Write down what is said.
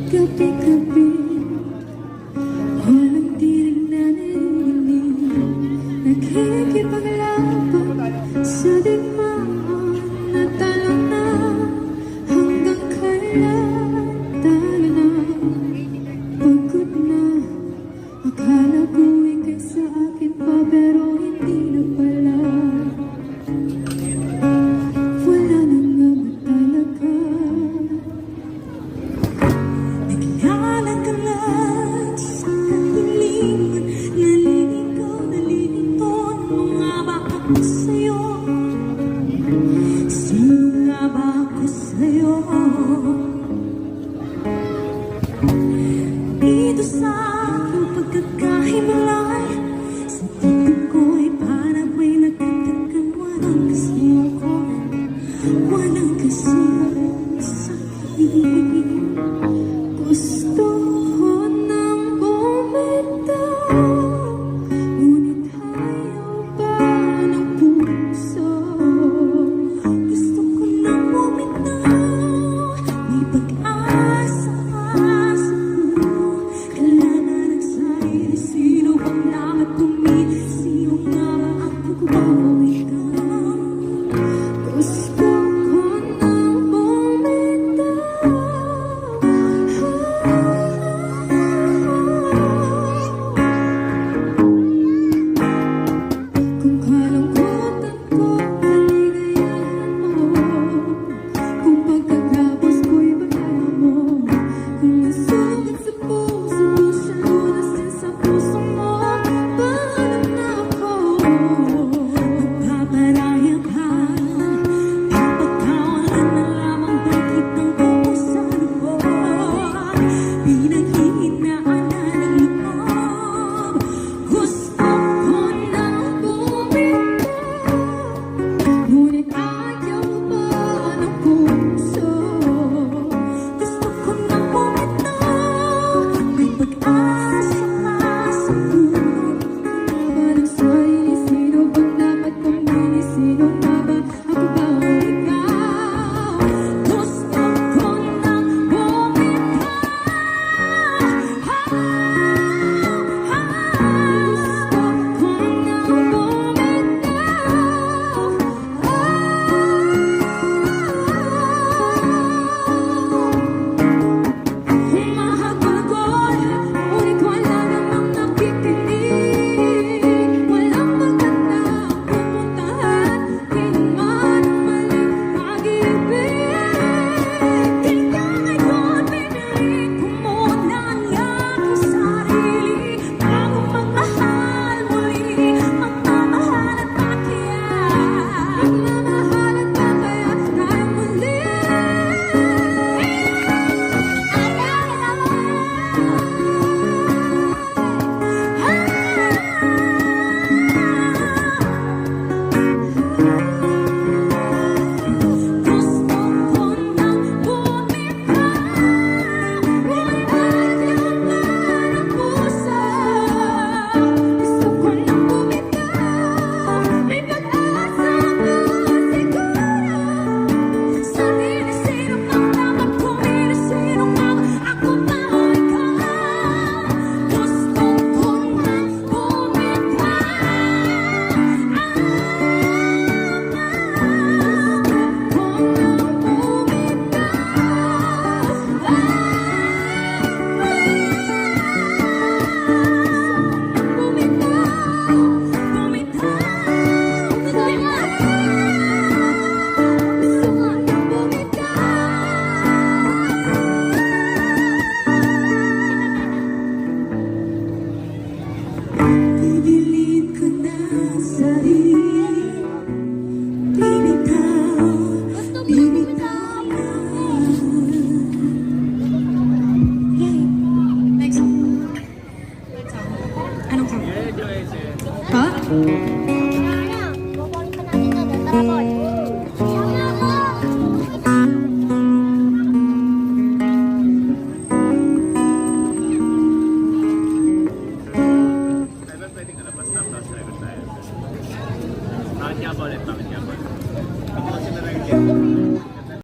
Gabi-gabi, walang tiring na narinig, nakikipaglaban sa digmaan na talo na. Hanggang kailan tayo na? Pagod na, akala ko ikay sa akin pa, pero hindi na pala. Wala na nga ba talaga? Naglalagalag sa kadiliman, nalilito, ano nga ba ako sa'yo? Sino nga ba ako sa'yo? Dito sa aking pagkakahimalay, sa tibig ko'y parang may nagtatagang walang kasino ko, walang kasino sa'kin. Gusto ko nang bumitaw, ngunit ayaw pa ng puso. Gusto ko nang bumitaw, may pag-asa sa puso. Kailangan ng sarili, sino bang dapat pumili? Sino nga ba ako kung ikaw? Gusto ko nang bumitaw. Kung kalungkutan ko, kaligayahan mo. Kung pagkatapos ko'y bagay mo. Kung nasugat sa puso mo, siya lunasin sa puso mo. Bahanap na ako. Magpaparaya ka, papagkawalan na lamang bakit ang pupusan mo. Pinaghihinaan na ng loob. Gusto ko nang bumitaw, ngunit ayaw pa ng puso. Gusto ko nang bumitaw, may pag-asa pa sa puso. Ba ng sarili, sino bang dapat pumili? Sino nga ba ako ba o ikaw? Gusto ko nang bumitaw. Humahagulgol, ngunit wala namang nakikinig. Walang maganda pupuntahan, kailanman ang maling pag-ibig. Kaya ngayon pinilit ko muna ang aking sarili bago magmahal muli. Magmamahal at bakit? Magmamahal at bakit tayo muli? Gusto ko nang bumitaw, ngunit ayaw pa ng puso. Gusto ko nang bumitaw, may pag-asa ka siguro. Sarili, sino bang dapat pumili? Sino nga ba ako ba o ikaw? Gusto ko nang bumitaw. Pinilit ko na sarili, bibitaw, bibitaw na. Next song. Anong song? Ha? Bakit nga ba ulit? Bakit nga ba? Ako kasi na lang